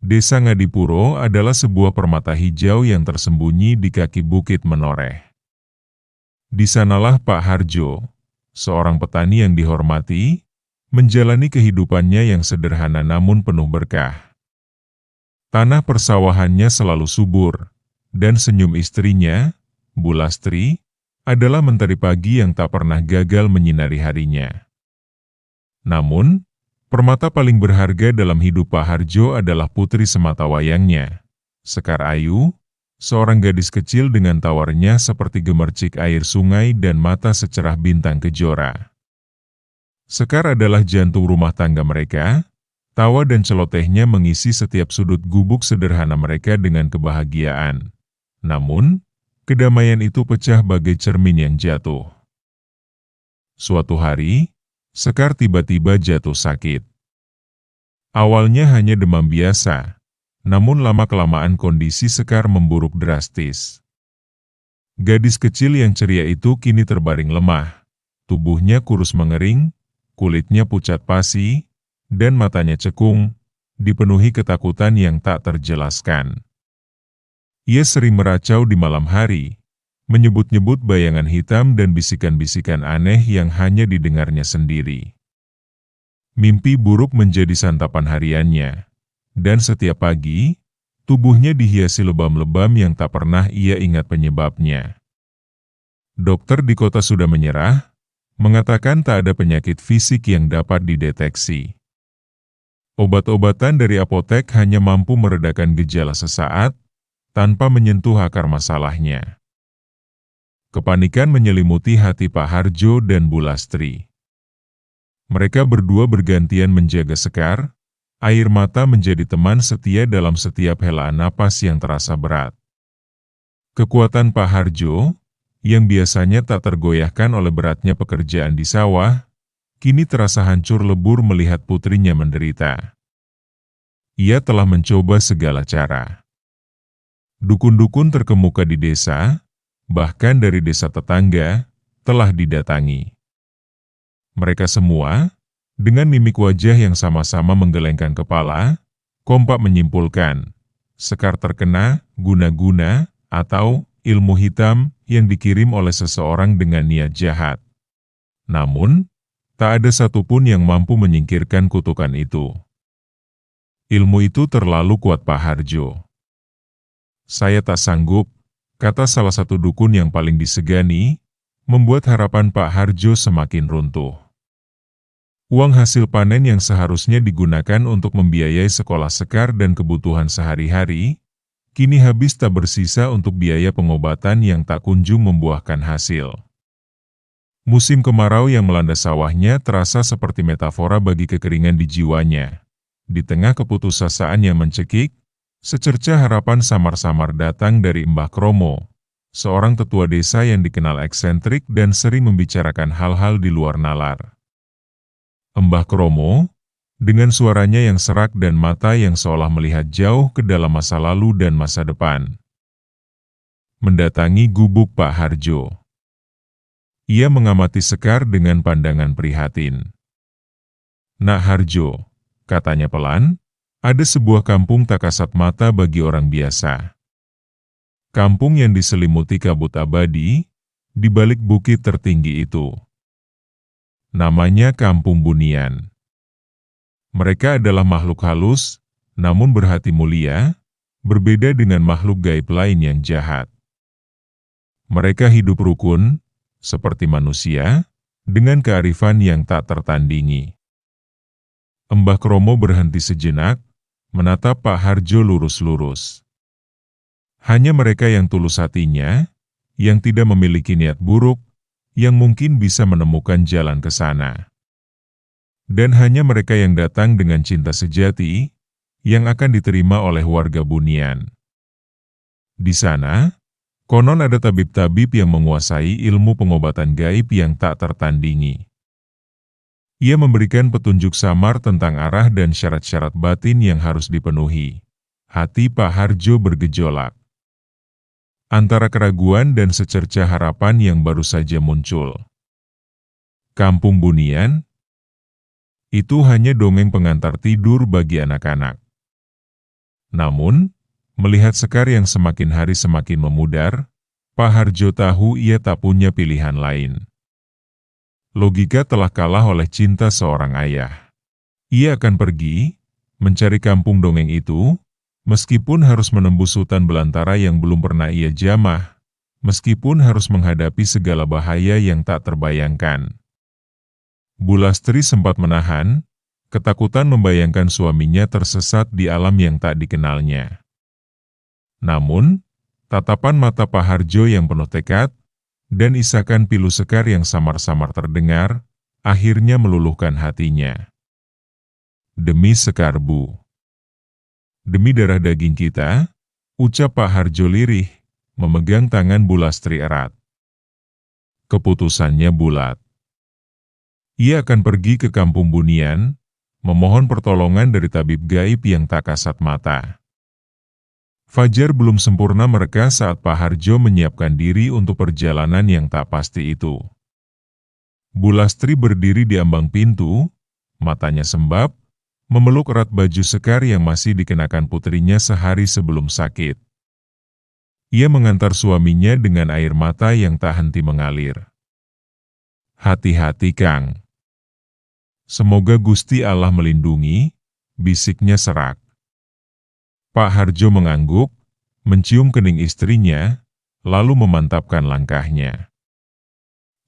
Desa Ngadipuro adalah sebuah permata hijau yang tersembunyi di kaki bukit menoreh. Di sanalah Pak Harjo, seorang petani yang dihormati, menjalani kehidupannya yang sederhana namun penuh berkah. Tanah persawahannya selalu subur, dan senyum istrinya, Bu Lastri, adalah mentari pagi yang tak pernah gagal menyinari harinya. Namun, permata paling berharga dalam hidup Pak Harjo adalah putri sematawayangnya, Sekar Ayu, seorang gadis kecil dengan tawarnya seperti gemercik air sungai dan mata secerah bintang kejora. Sekar adalah jantung rumah tangga mereka. Tawa dan celotehnya mengisi setiap sudut gubuk sederhana mereka dengan kebahagiaan. Namun, kedamaian itu pecah bagai cermin yang jatuh. Suatu hari, Sekar tiba-tiba jatuh sakit. Awalnya hanya demam biasa, namun lama-kelamaan kondisi Sekar memburuk drastis. Gadis kecil yang ceria itu kini terbaring lemah. Tubuhnya kurus mengering, kulitnya pucat pasi, dan matanya cekung, dipenuhi ketakutan yang tak terjelaskan. Ia sering meracau di malam hari, menyebut-nyebut bayangan hitam dan bisikan-bisikan aneh yang hanya didengarnya sendiri. Mimpi buruk menjadi santapan hariannya, dan setiap pagi, tubuhnya dihiasi lebam-lebam yang tak pernah ia ingat penyebabnya. Dokter di kota sudah menyerah, mengatakan tak ada penyakit fisik yang dapat dideteksi. Obat-obatan dari apotek hanya mampu meredakan gejala sesaat, tanpa menyentuh akar masalahnya. Kepanikan menyelimuti hati Pak Harjo dan Bu Lastri. Mereka berdua bergantian menjaga Sekar, air mata menjadi teman setia dalam setiap helaan napas yang terasa berat. Kekuatan Pak Harjo, yang biasanya tak tergoyahkan oleh beratnya pekerjaan di sawah, kini terasa hancur lebur melihat putrinya menderita. Ia telah mencoba segala cara. Dukun-dukun terkemuka di desa, bahkan dari desa tetangga, telah didatangi. Mereka semua, dengan mimik wajah yang sama-sama menggelengkan kepala, kompak menyimpulkan, Sekar terkena guna-guna atau ilmu hitam yang dikirim oleh seseorang dengan niat jahat. Namun, tak ada satupun yang mampu menyingkirkan kutukan itu. Ilmu itu terlalu kuat Pak Harjo. Saya tak sanggup, kata salah satu dukun yang paling disegani, membuat harapan Pak Harjo semakin runtuh. Uang hasil panen yang seharusnya digunakan untuk membiayai sekolah Sekar dan kebutuhan sehari-hari, kini habis tak bersisa untuk biaya pengobatan yang tak kunjung membuahkan hasil. Musim kemarau yang melanda sawahnya terasa seperti metafora bagi kekeringan di jiwanya. Di tengah keputusasaan yang mencekik, secerca harapan samar-samar datang dari Mbah Kromo, seorang tetua desa yang dikenal eksentrik dan sering membicarakan hal-hal di luar nalar. Mbah Kromo, dengan suaranya yang serak dan mata yang seolah melihat jauh ke dalam masa lalu dan masa depan, mendatangi gubuk Pak Harjo. Ia mengamati Sekar dengan pandangan prihatin. "Nak Harjo," katanya pelan, "ada sebuah kampung tak kasat mata bagi orang biasa. Kampung yang diselimuti kabut abadi, di balik bukit tertinggi itu. Namanya Kampung Bunian. Mereka adalah makhluk halus, namun berhati mulia, berbeda dengan makhluk gaib lain yang jahat. Mereka hidup rukun, seperti manusia, dengan kearifan yang tak tertandingi." Mbah Kromo berhenti sejenak, menatap Pak Harjo lurus-lurus. Hanya mereka yang tulus hatinya, yang tidak memiliki niat buruk, yang mungkin bisa menemukan jalan ke sana. Dan hanya mereka yang datang dengan cinta sejati, yang akan diterima oleh warga Bunian. Di sana, konon ada tabib-tabib yang menguasai ilmu pengobatan gaib yang tak tertandingi. Ia memberikan petunjuk samar tentang arah dan syarat-syarat batin yang harus dipenuhi. Hati Pak Harjo bergejolak. Antara keraguan dan secerca harapan yang baru saja muncul. Kampung Bunian? Itu hanya dongeng pengantar tidur bagi anak-anak. Namun, melihat Sekar yang semakin hari semakin memudar, Pak Harjo tahu ia tak punya pilihan lain. Logika telah kalah oleh cinta seorang ayah. Ia akan pergi, mencari kampung dongeng itu, meskipun harus menembus hutan belantara yang belum pernah ia jamah, meskipun harus menghadapi segala bahaya yang tak terbayangkan. Bulastri sempat menahan, ketakutan membayangkan suaminya tersesat di alam yang tak dikenalnya. Namun, tatapan mata Pak Harjo yang penuh tekad, dan isakan pilu Sekar yang samar-samar terdengar, akhirnya meluluhkan hatinya. Demi Sekar Bu. Demi darah daging kita, ucap Pak Harjo lirih, memegang tangan Bulastri erat. Keputusannya bulat. Ia akan pergi ke kampung Bunian, memohon pertolongan dari tabib gaib yang tak kasat mata. Fajar belum sempurna mereka saat Pak Harjo menyiapkan diri untuk perjalanan yang tak pasti itu. Bulastri berdiri di ambang pintu, matanya sembab, memeluk erat baju Sekar yang masih dikenakan putrinya sehari sebelum sakit. Ia mengantar suaminya dengan air mata yang tak henti mengalir. Hati-hati Kang. Semoga Gusti Allah melindungi, bisiknya serak. Pak Harjo mengangguk, mencium kening istrinya, lalu memantapkan langkahnya.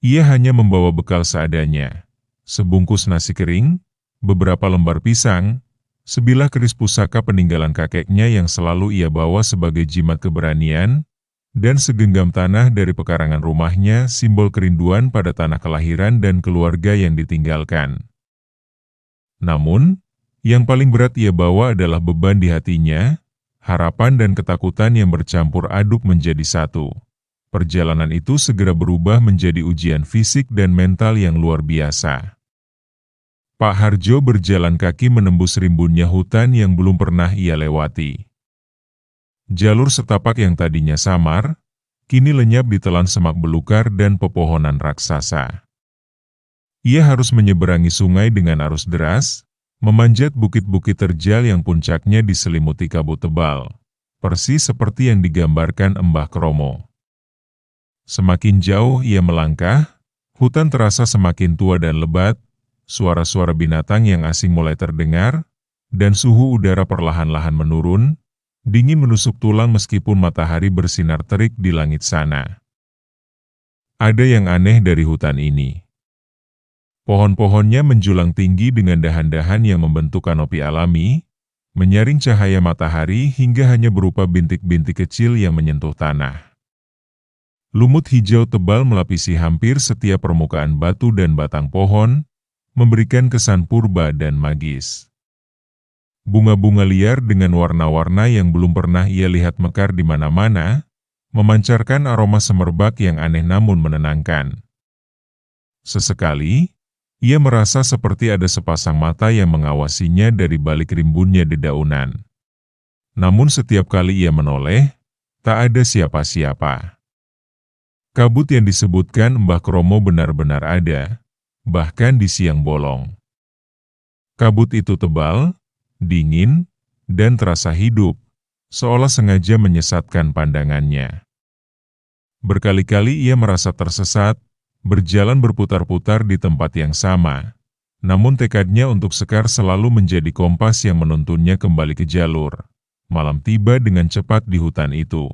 Ia hanya membawa bekal seadanya, sebungkus nasi kering, beberapa lembar pisang, sebilah keris pusaka peninggalan kakeknya yang selalu ia bawa sebagai jimat keberanian, dan segenggam tanah dari pekarangan rumahnya simbol kerinduan pada tanah kelahiran dan keluarga yang ditinggalkan. Namun, yang paling berat ia bawa adalah beban di hatinya, harapan dan ketakutan yang bercampur aduk menjadi satu. Perjalanan itu segera berubah menjadi ujian fisik dan mental yang luar biasa. Pak Harjo berjalan kaki menembus rimbunnya hutan yang belum pernah ia lewati. Jalur setapak yang tadinya samar, kini lenyap ditelan semak belukar dan pepohonan raksasa. Ia harus menyeberangi sungai dengan arus deras, memanjat bukit-bukit terjal yang puncaknya diselimuti kabut tebal, persis seperti yang digambarkan Mbah Kromo. Semakin jauh ia melangkah, hutan terasa semakin tua dan lebat, suara-suara binatang yang asing mulai terdengar, dan suhu udara perlahan-lahan menurun, dingin menusuk tulang meskipun matahari bersinar terik di langit sana. Ada yang aneh dari hutan ini. Pohon-pohonnya menjulang tinggi dengan dahan-dahan yang membentuk kanopi alami, menyaring cahaya matahari hingga hanya berupa bintik-bintik kecil yang menyentuh tanah. Lumut hijau tebal melapisi hampir setiap permukaan batu dan batang pohon, memberikan kesan purba dan magis. Bunga-bunga liar dengan warna-warna yang belum pernah ia lihat mekar di mana-mana, memancarkan aroma semerbak yang aneh namun menenangkan. Sesekali, ia merasa seperti ada sepasang mata yang mengawasinya dari balik rimbunnya dedaunan. Namun setiap kali ia menoleh, tak ada siapa-siapa. Kabut yang disebutkan Mbah Kromo benar-benar ada, bahkan di siang bolong. Kabut itu tebal, dingin, dan terasa hidup, seolah sengaja menyesatkan pandangannya. Berkali-kali ia merasa tersesat, berjalan berputar-putar di tempat yang sama, namun tekadnya untuk Sekar selalu menjadi kompas yang menuntunnya kembali ke jalur. Malam tiba dengan cepat di hutan itu.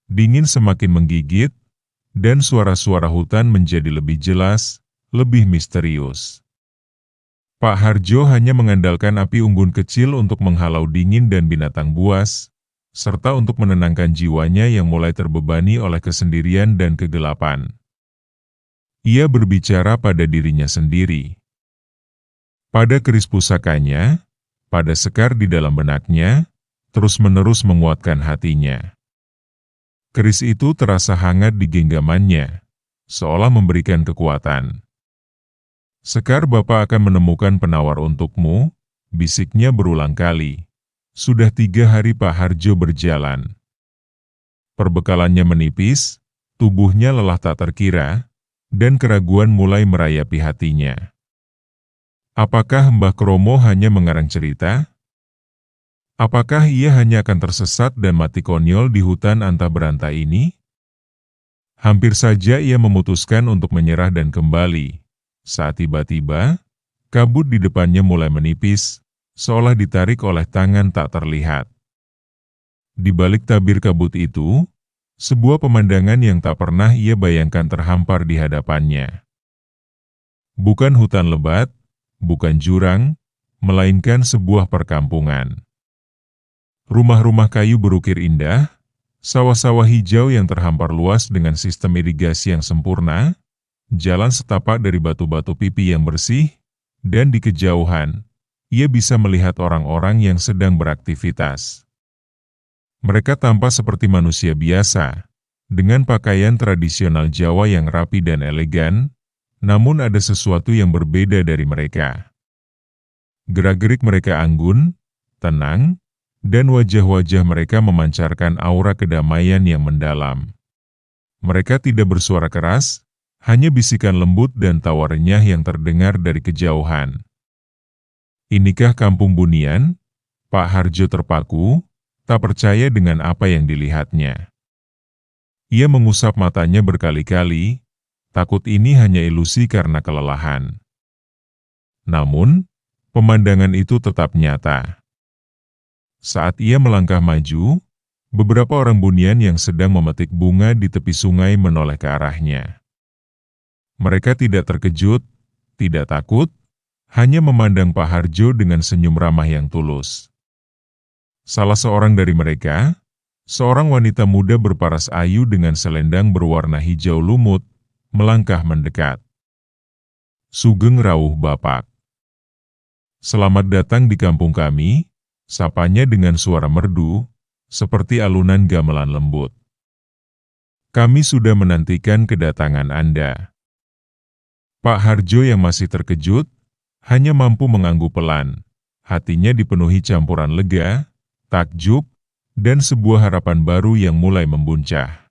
Dingin semakin menggigit, dan suara-suara hutan menjadi lebih jelas, lebih misterius. Pak Harjo hanya mengandalkan api unggun kecil untuk menghalau dingin dan binatang buas, serta untuk menenangkan jiwanya yang mulai terbebani oleh kesendirian dan kegelapan. Ia berbicara pada dirinya sendiri. Pada keris pusakanya, pada Sekar di dalam benaknya, terus-menerus menguatkan hatinya. Keris itu terasa hangat di genggamannya, seolah memberikan kekuatan. Sekar, Bapak akan menemukan penawar untukmu, bisiknya berulang kali. Sudah 3 hari Pak Harjo berjalan. Perbekalannya menipis, tubuhnya lelah tak terkira, dan keraguan mulai merayapi hatinya. Apakah Mbah Kromo hanya mengarang cerita? Apakah ia hanya akan tersesat dan mati konyol di hutan antah berantah ini? Hampir saja ia memutuskan untuk menyerah dan kembali, saat tiba-tiba, kabut di depannya mulai menipis, seolah ditarik oleh tangan tak terlihat. Di balik tabir kabut itu, sebuah pemandangan yang tak pernah ia bayangkan terhampar di hadapannya. Bukan hutan lebat, bukan jurang, melainkan sebuah perkampungan. Rumah-rumah kayu berukir indah, sawah-sawah hijau yang terhampar luas dengan sistem irigasi yang sempurna, jalan setapak dari batu-batu pipi yang bersih, dan di kejauhan, ia bisa melihat orang-orang yang sedang beraktivitas. Mereka tampak seperti manusia biasa, dengan pakaian tradisional Jawa yang rapi dan elegan, namun ada sesuatu yang berbeda dari mereka. Gerak-gerik mereka anggun, tenang, dan wajah-wajah mereka memancarkan aura kedamaian yang mendalam. Mereka tidak bersuara keras, hanya bisikan lembut dan tawa renyah yang terdengar dari kejauhan. Inikah kampung Bunian? Pak Harjo terpaku, tak percaya dengan apa yang dilihatnya. Ia mengusap matanya berkali-kali, takut ini hanya ilusi karena kelelahan. Namun, pemandangan itu tetap nyata. Saat ia melangkah maju, beberapa orang Bunian yang sedang memetik bunga di tepi sungai menoleh ke arahnya. Mereka tidak terkejut, tidak takut, hanya memandang Pak Harjo dengan senyum ramah yang tulus. Salah seorang dari mereka, seorang wanita muda berparas ayu dengan selendang berwarna hijau lumut, melangkah mendekat. "Sugeng rawuh Bapak. Selamat datang di kampung kami," sapanya dengan suara merdu, seperti alunan gamelan lembut. "Kami sudah menantikan kedatangan Anda." Pak Harjo yang masih terkejut, hanya mampu mengangguk pelan. Hatinya dipenuhi campuran lega, takjub, dan sebuah harapan baru yang mulai membuncah.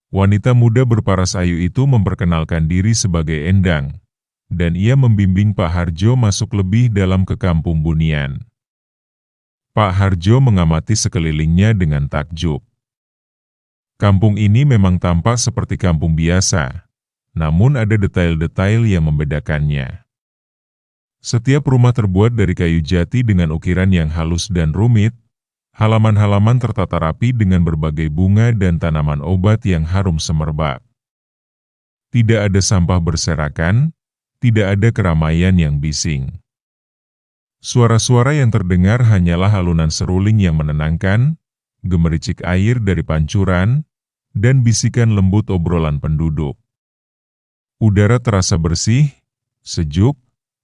Wanita muda berparas ayu itu memperkenalkan diri sebagai Endang, dan ia membimbing Pak Harjo masuk lebih dalam ke kampung Bunian. Pak Harjo mengamati sekelilingnya dengan takjub. Kampung ini memang tampak seperti kampung biasa, namun ada detail-detail yang membedakannya. Setiap rumah terbuat dari kayu jati dengan ukiran yang halus dan rumit, halaman-halaman tertata rapi dengan berbagai bunga dan tanaman obat yang harum semerbak. Tidak ada sampah berserakan, tidak ada keramaian yang bising. Suara-suara yang terdengar hanyalah alunan seruling yang menenangkan, gemericik air dari pancuran, dan bisikan lembut obrolan penduduk. Udara terasa bersih, sejuk,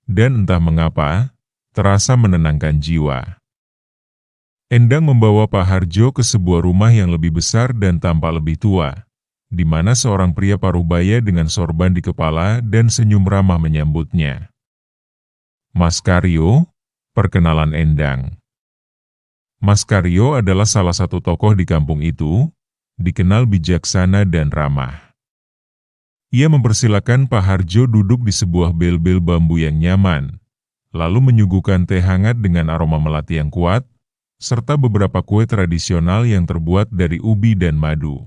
dan entah mengapa, terasa menenangkan jiwa. Endang membawa Pak Harjo ke sebuah rumah yang lebih besar dan tampak lebih tua, di mana seorang pria paruhbaya dengan sorban di kepala dan senyum ramah menyambutnya. "Mas Karyo," perkenalan Endang. Mas Karyo adalah salah satu tokoh di kampung itu, dikenal bijaksana dan ramah. Ia mempersilakan Pak Harjo duduk di sebuah bel-bel bambu yang nyaman, lalu menyuguhkan teh hangat dengan aroma melati yang kuat, serta beberapa kue tradisional yang terbuat dari ubi dan madu.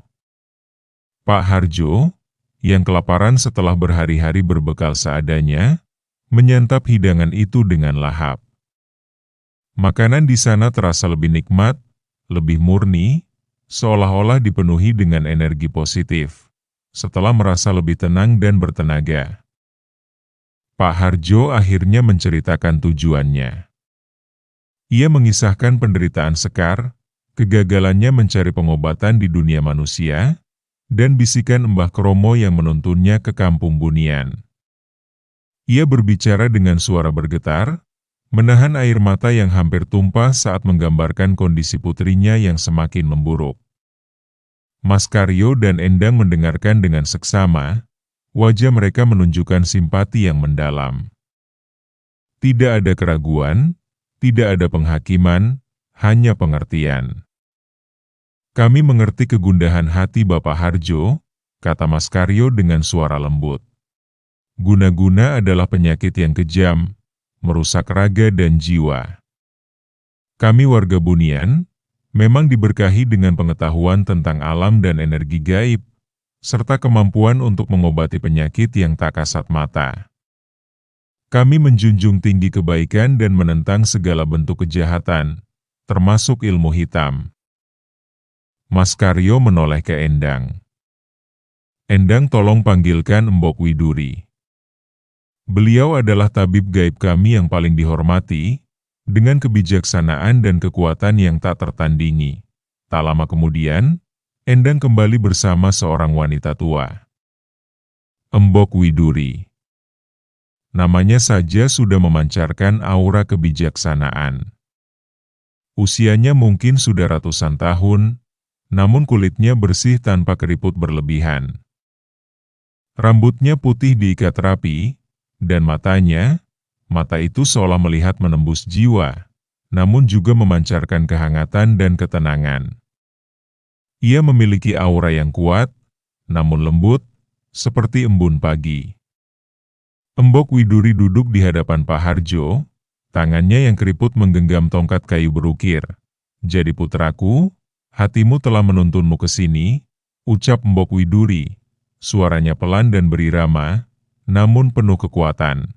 Pak Harjo, yang kelaparan setelah berhari-hari berbekal seadanya, menyantap hidangan itu dengan lahap. Makanan di sana terasa lebih nikmat, lebih murni, seolah-olah dipenuhi dengan energi positif, setelah merasa lebih tenang dan bertenaga. Pak Harjo akhirnya menceritakan tujuannya. Ia mengisahkan penderitaan Sekar, kegagalannya mencari pengobatan di dunia manusia, dan bisikan Mbah Kromo yang menuntunnya ke kampung Bunian. Ia berbicara dengan suara bergetar, menahan air mata yang hampir tumpah saat menggambarkan kondisi putrinya yang semakin memburuk. Mas Karyo dan Endang mendengarkan dengan seksama, wajah mereka menunjukkan simpati yang mendalam. Tidak ada keraguan, tidak ada penghakiman, hanya pengertian. "Kami mengerti kegundahan hati Bapak Harjo," kata Mas Karyo dengan suara lembut. "Guna-guna adalah penyakit yang kejam, merusak raga dan jiwa. Kami warga Bunian memang diberkahi dengan pengetahuan tentang alam dan energi gaib, serta kemampuan untuk mengobati penyakit yang tak kasat mata. Kami menjunjung tinggi kebaikan dan menentang segala bentuk kejahatan, termasuk ilmu hitam. Mas Karyo menoleh ke Endang. Endang, tolong panggilkan Mbok Widuri. Beliau adalah tabib gaib kami yang paling dihormati, dengan kebijaksanaan dan kekuatan yang tak tertandingi. Tak lama kemudian, Endang kembali bersama seorang wanita tua. Mbok Widuri. Namanya saja sudah memancarkan aura kebijaksanaan. Usianya mungkin sudah ratusan tahun, namun kulitnya bersih tanpa keriput berlebihan. Rambutnya putih diikat rapi, dan mata itu seolah melihat menembus jiwa, namun juga memancarkan kehangatan dan ketenangan. Ia memiliki aura yang kuat, namun lembut, seperti embun pagi. Mbok Widuri duduk di hadapan Pak Harjo, tangannya yang keriput menggenggam tongkat kayu berukir. Jadi putraku, hatimu telah menuntunmu ke sini, ucap Mbok Widuri. Suaranya pelan dan berirama, namun penuh kekuatan.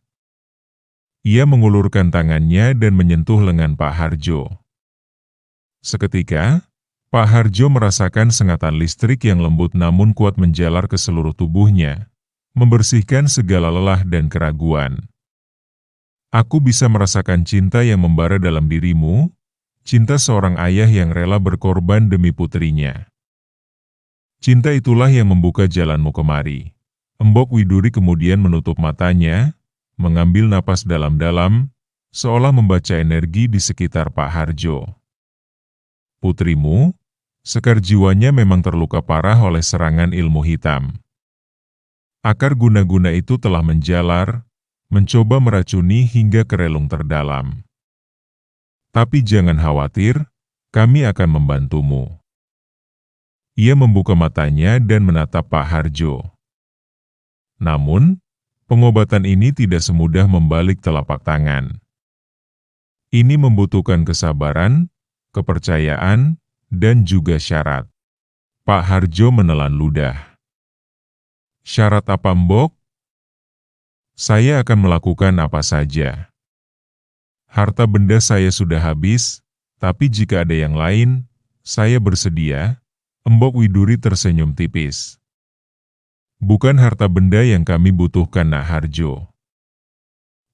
Ia mengulurkan tangannya dan menyentuh lengan Pak Harjo. Seketika, Pak Harjo merasakan sengatan listrik yang lembut namun kuat menjalar ke seluruh tubuhnya, membersihkan segala lelah dan keraguan. Aku bisa merasakan cinta yang membara dalam dirimu, cinta seorang ayah yang rela berkorban demi putrinya. Cinta itulah yang membuka jalanmu kemari. Mbok Widuri kemudian menutup matanya, mengambil napas dalam-dalam, seolah membaca energi di sekitar Pak Harjo. Putrimu, sekar jiwanya memang terluka parah oleh serangan ilmu hitam. Akar guna-guna itu telah menjalar, mencoba meracuni hingga ke relung terdalam. Tapi jangan khawatir, kami akan membantumu. Ia membuka matanya dan menatap Pak Harjo. Namun, pengobatan ini tidak semudah membalik telapak tangan. Ini membutuhkan kesabaran, kepercayaan, dan juga syarat. Pak Harjo menelan ludah. Syarat apa, Mbok? Saya akan melakukan apa saja. Harta benda saya sudah habis, tapi jika ada yang lain, saya bersedia. Mbok Widuri tersenyum tipis. Bukan harta benda yang kami butuhkan, Nak Harjo.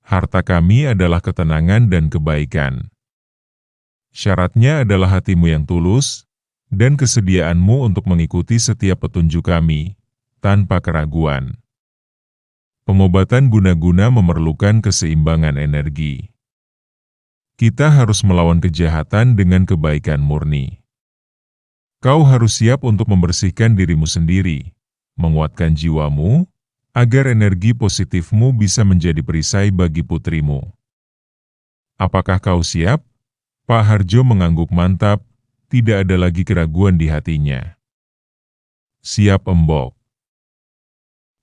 Harta kami adalah ketenangan dan kebaikan. Syaratnya adalah hatimu yang tulus, dan kesediaanmu untuk mengikuti setiap petunjuk kami, tanpa keraguan. Pengobatan guna-guna memerlukan keseimbangan energi. Kita harus melawan kejahatan dengan kebaikan murni. Kau harus siap untuk membersihkan dirimu sendiri, menguatkan jiwamu, agar energi positifmu bisa menjadi perisai bagi putrimu. Apakah kau siap? Pak Harjo mengangguk mantap, tidak ada lagi keraguan di hatinya. Siap, Mbok.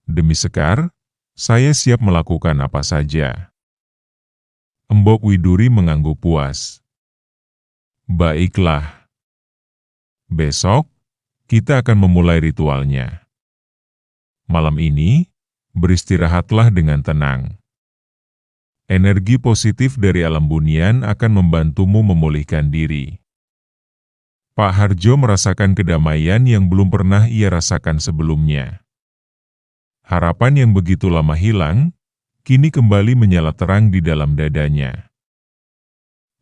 Demi Sekar, saya siap melakukan apa saja. Mbok Widuri mengangguk puas. Baiklah. Besok, kita akan memulai ritualnya. Malam ini, beristirahatlah dengan tenang. Energi positif dari alam bunian akan membantumu memulihkan diri. Pak Harjo merasakan kedamaian yang belum pernah ia rasakan sebelumnya. Harapan yang begitu lama hilang, kini kembali menyala terang di dalam dadanya.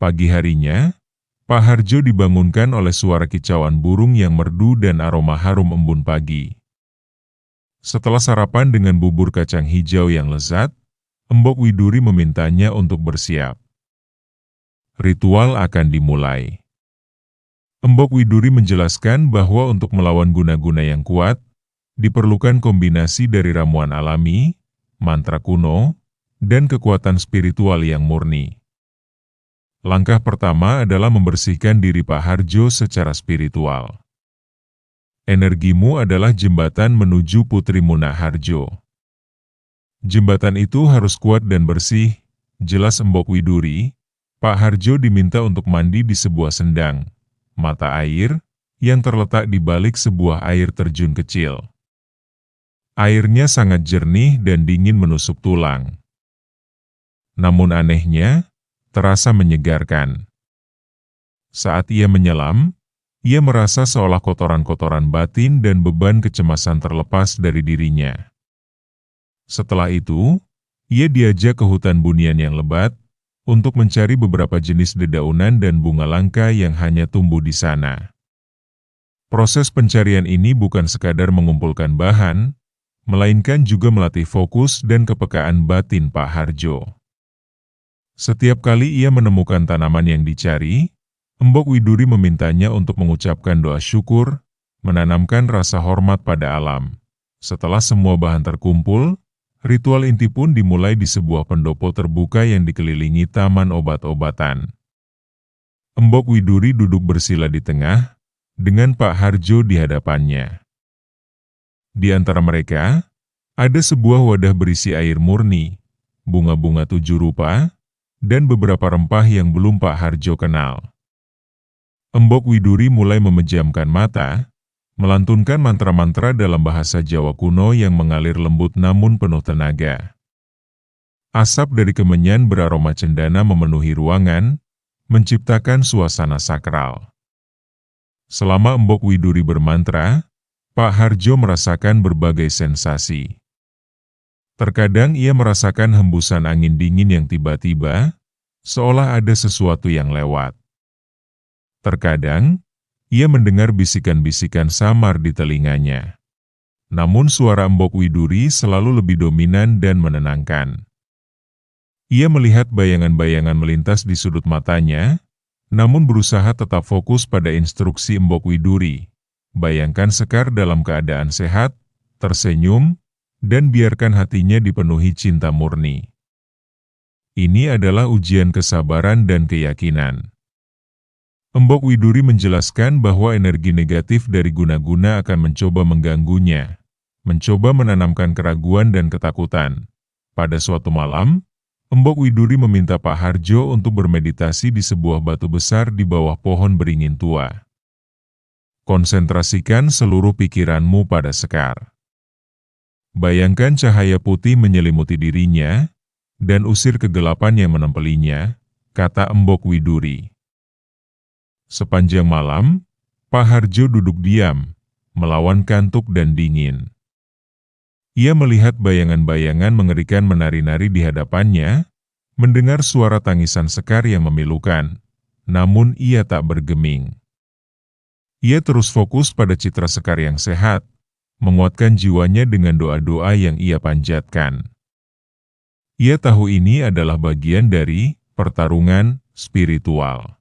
Pagi harinya, Pak Harjo dibangunkan oleh suara kicauan burung yang merdu dan aroma harum embun pagi. Setelah sarapan dengan bubur kacang hijau yang lezat, Mbok Widuri memintanya untuk bersiap. Ritual akan dimulai. Mbok Widuri menjelaskan bahwa untuk melawan guna-guna yang kuat, diperlukan kombinasi dari ramuan alami, mantra kuno, dan kekuatan spiritual yang murni. Langkah pertama adalah membersihkan diri Pak Harjo secara spiritual. Energimu adalah jembatan menuju putrimu Nak Harjo. Jembatan itu harus kuat dan bersih, jelas Mbok Widuri, Pak Harjo diminta untuk mandi di sebuah sendang, mata air, yang terletak di balik sebuah air terjun kecil. Airnya sangat jernih dan dingin menusuk tulang. Namun anehnya, terasa menyegarkan. Saat ia menyelam, ia merasa seolah kotoran-kotoran batin dan beban kecemasan terlepas dari dirinya. Setelah itu, ia diajak ke hutan bunian yang lebat untuk mencari beberapa jenis dedaunan dan bunga langka yang hanya tumbuh di sana. Proses pencarian ini bukan sekadar mengumpulkan bahan, melainkan juga melatih fokus dan kepekaan batin Pak Harjo. Setiap kali ia menemukan tanaman yang dicari, Embok Widuri memintanya untuk mengucapkan doa syukur, menanamkan rasa hormat pada alam. Setelah semua bahan terkumpul, ritual inti pun dimulai di sebuah pendopo terbuka yang dikelilingi taman obat-obatan. Embok Widuri duduk bersila di tengah, dengan Pak Harjo di hadapannya. Di antara mereka, ada sebuah wadah berisi air murni, bunga-bunga 7 rupa, dan beberapa rempah yang belum Pak Harjo kenal. Embok Widuri mulai memejamkan mata, melantunkan mantra-mantra dalam bahasa Jawa kuno yang mengalir lembut namun penuh tenaga. Asap dari kemenyan beraroma cendana memenuhi ruangan, menciptakan suasana sakral. Selama Embok Widuri bermantra, Pak Harjo merasakan berbagai sensasi. Terkadang ia merasakan hembusan angin dingin yang tiba-tiba, seolah ada sesuatu yang lewat. Terkadang, ia mendengar bisikan-bisikan samar di telinganya. Namun suara Embok Widuri selalu lebih dominan dan menenangkan. Ia melihat bayangan-bayangan melintas di sudut matanya, namun berusaha tetap fokus pada instruksi Embok Widuri. Bayangkan Sekar dalam keadaan sehat, tersenyum, dan biarkan hatinya dipenuhi cinta murni. Ini adalah ujian kesabaran dan keyakinan. Embok Widuri menjelaskan bahwa energi negatif dari guna-guna akan mencoba mengganggunya, mencoba menanamkan keraguan dan ketakutan. Pada suatu malam, Embok Widuri meminta Pak Harjo untuk bermeditasi di sebuah batu besar di bawah pohon beringin tua. Konsentrasikan seluruh pikiranmu pada Sekar. Bayangkan cahaya putih menyelimuti dirinya, dan usir kegelapan yang menempelinya, kata Embok Widuri. Sepanjang malam, Pak Harjo duduk diam, melawan kantuk dan dingin. Ia melihat bayangan-bayangan mengerikan menari-nari di hadapannya, mendengar suara tangisan Sekar yang memilukan, namun ia tak bergeming. Ia terus fokus pada citra Sekar yang sehat, menguatkan jiwanya dengan doa-doa yang ia panjatkan. Ia tahu ini adalah bagian dari pertarungan spiritual.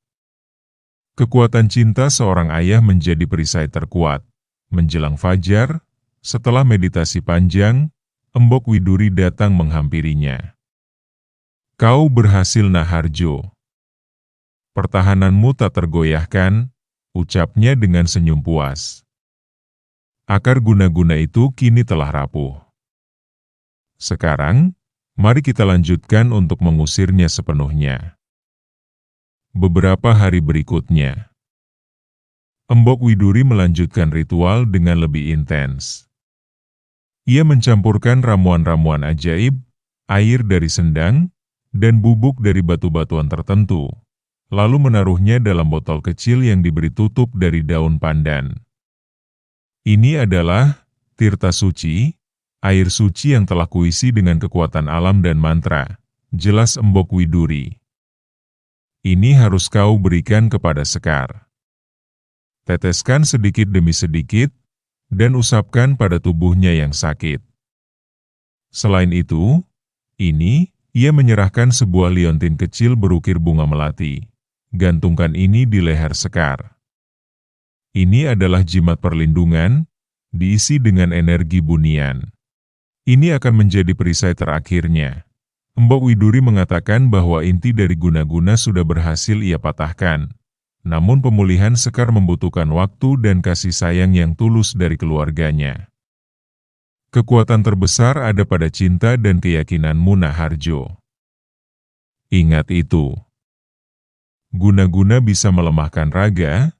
Kekuatan cinta seorang ayah menjadi perisai terkuat. Menjelang fajar, setelah meditasi panjang, Embok Widuri datang menghampirinya. Kau berhasil, Nak Harjo. Pertahananmu tak tergoyahkan, ucapnya dengan senyum puas. Akar guna-guna itu kini telah rapuh. Sekarang, mari kita lanjutkan untuk mengusirnya sepenuhnya. Beberapa hari berikutnya, Embok Widuri melanjutkan ritual dengan lebih intens. Ia mencampurkan ramuan-ramuan ajaib, air dari sendang, dan bubuk dari batu-batuan tertentu, lalu menaruhnya dalam botol kecil yang diberi tutup dari daun pandan. Ini adalah tirta suci, air suci yang telah kuisi dengan kekuatan alam dan mantra, jelas Embok Widuri. Ini harus kau berikan kepada Sekar. Teteskan sedikit demi sedikit, dan usapkan pada tubuhnya yang sakit. Selain itu, ia menyerahkan sebuah liontin kecil berukir bunga melati. Gantungkan ini di leher Sekar. Ini adalah jimat perlindungan, diisi dengan energi bunian. Ini akan menjadi perisai terakhirnya. Embok Widuri mengatakan bahwa inti dari guna-guna sudah berhasil ia patahkan. Namun pemulihan Sekar membutuhkan waktu dan kasih sayang yang tulus dari keluarganya. Kekuatan terbesar ada pada cinta dan keyakinanmu, Nak Harjo. Ingat itu. Guna-guna bisa melemahkan raga,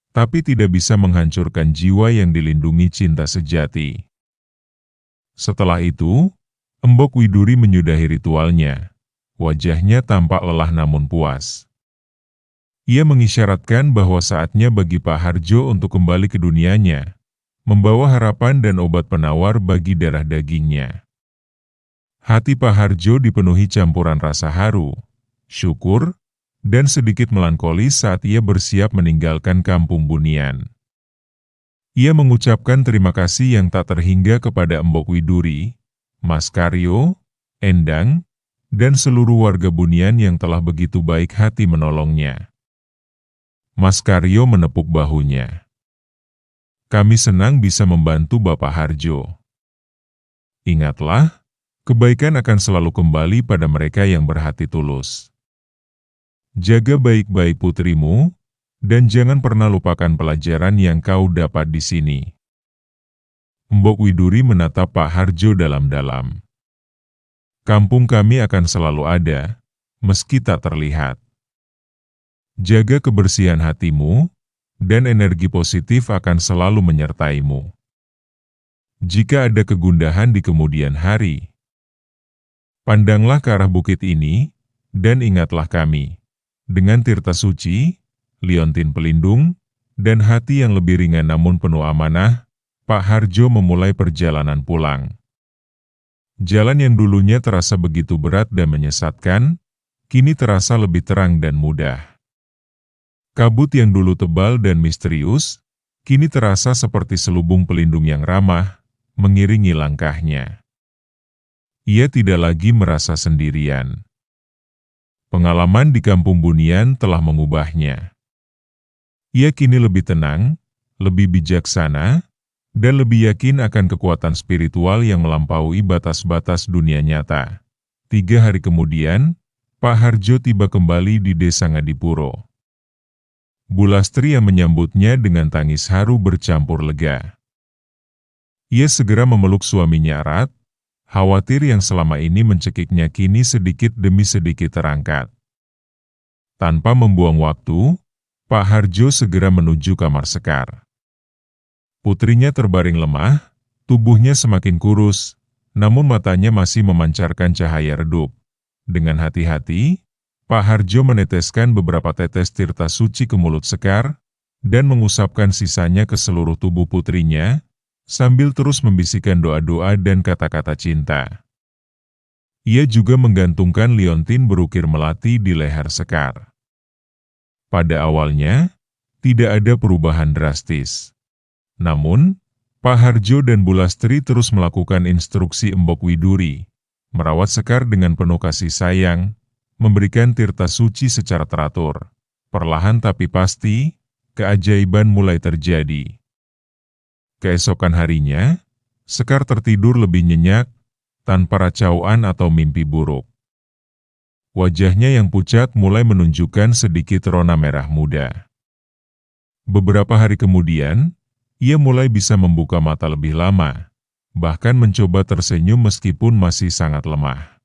tapi tidak bisa menghancurkan jiwa yang dilindungi cinta sejati. Setelah itu, Embok Widuri menyudahi ritualnya. Wajahnya tampak lelah namun puas. Ia mengisyaratkan bahwa saatnya bagi Pak Harjo untuk kembali ke dunianya, membawa harapan dan obat penawar bagi darah dagingnya. Hati Pak Harjo dipenuhi campuran rasa haru, syukur, dan sedikit melankolis saat ia bersiap meninggalkan kampung Bunian. Ia mengucapkan terima kasih yang tak terhingga kepada Embok Widuri, Mas Karyo, Endang, dan seluruh warga Bunian yang telah begitu baik hati menolongnya. Mas Karyo menepuk bahunya. Kami senang bisa membantu Bapak Harjo. Ingatlah, kebaikan akan selalu kembali pada mereka yang berhati tulus. Jaga baik-baik putrimu, dan jangan pernah lupakan pelajaran yang kau dapat di sini. Embok Widuri menatap Pak Harjo dalam-dalam. Kampung kami akan selalu ada, meski tak terlihat. Jaga kebersihan hatimu, dan energi positif akan selalu menyertaimu. Jika ada kegundahan di kemudian hari, pandanglah ke arah bukit ini, dan ingatlah kami. Dengan tirta suci, liontin pelindung, dan hati yang lebih ringan namun penuh amanah, Pak Harjo memulai perjalanan pulang. Jalan yang dulunya terasa begitu berat dan menyesatkan, kini terasa lebih terang dan mudah. Kabut yang dulu tebal dan misterius, kini terasa seperti selubung pelindung yang ramah, mengiringi langkahnya. Ia tidak lagi merasa sendirian. Pengalaman di kampung Bunian telah mengubahnya. Ia kini lebih tenang, lebih bijaksana, dan lebih yakin akan kekuatan spiritual yang melampaui batas-batas dunia nyata. 3 hari kemudian, Pak Harjo tiba kembali di Desa Ngadipuro. Bulastri yang menyambutnya dengan tangis haru bercampur lega. Ia segera memeluk suaminya erat, khawatir yang selama ini mencekiknya kini sedikit demi sedikit terangkat. Tanpa membuang waktu, Pak Harjo segera menuju kamar Sekar. Putrinya terbaring lemah, tubuhnya semakin kurus, namun matanya masih memancarkan cahaya redup. Dengan hati-hati, Pak Harjo meneteskan beberapa tetes tirta suci ke mulut Sekar, dan mengusapkan sisanya ke seluruh tubuh putrinya, sambil terus membisikkan doa-doa dan kata-kata cinta. Ia juga menggantungkan liontin berukir melati di leher Sekar. Pada awalnya, tidak ada perubahan drastis. Namun, Pak Harjo dan Bulastri terus melakukan instruksi Embok Widuri, merawat Sekar dengan penuh kasih sayang, memberikan tirta suci secara teratur. Perlahan tapi pasti, keajaiban mulai terjadi. Keesokan harinya, Sekar tertidur lebih nyenyak, tanpa racauan atau mimpi buruk. Wajahnya yang pucat mulai menunjukkan sedikit rona merah muda. Beberapa hari kemudian, ia mulai bisa membuka mata lebih lama, bahkan mencoba tersenyum meskipun masih sangat lemah.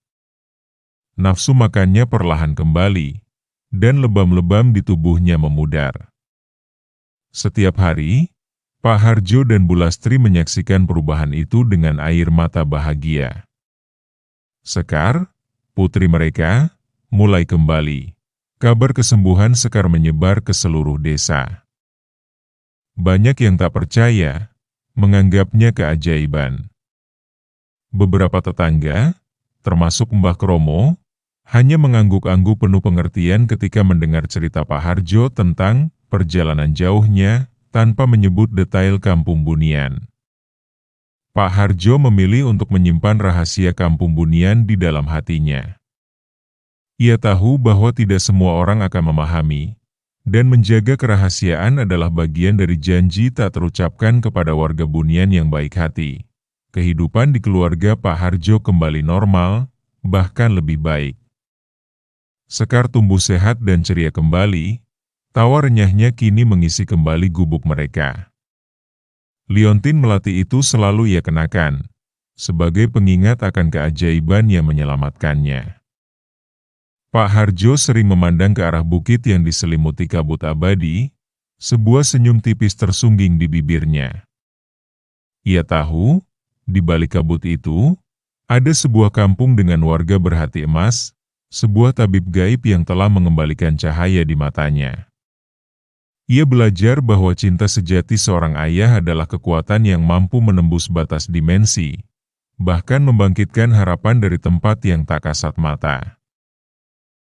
Nafsu makannya perlahan kembali, dan lebam-lebam di tubuhnya memudar. Setiap hari, Pak Harjo dan Bulastri menyaksikan perubahan itu dengan air mata bahagia. Sekar, putri mereka, mulai kembali. Kabar kesembuhan Sekar menyebar ke seluruh desa. Banyak yang tak percaya, menganggapnya keajaiban. Beberapa tetangga, termasuk Mbah Kromo, hanya mengangguk-angguk penuh pengertian ketika mendengar cerita Pak Harjo tentang perjalanan jauhnya tanpa menyebut detail kampung Bunian. Pak Harjo memilih untuk menyimpan rahasia kampung Bunian di dalam hatinya. Ia tahu bahwa tidak semua orang akan memahami, dan menjaga kerahasiaan adalah bagian dari janji tak terucapkan kepada warga Bunian yang baik hati. Kehidupan di keluarga Pak Harjo kembali normal, bahkan lebih baik. Sekar tumbuh sehat dan ceria kembali, tawa renyahnya kini mengisi kembali gubuk mereka. Liontin melati itu selalu ia kenakan, sebagai pengingat akan keajaiban yang menyelamatkannya. Pak Harjo sering memandang ke arah bukit yang diselimuti kabut abadi, sebuah senyum tipis tersungging di bibirnya. Ia tahu, di balik kabut itu, ada sebuah kampung dengan warga berhati emas, sebuah tabib gaib yang telah mengembalikan cahaya di matanya. Ia belajar bahwa cinta sejati seorang ayah adalah kekuatan yang mampu menembus batas dimensi, bahkan membangkitkan harapan dari tempat yang tak kasat mata.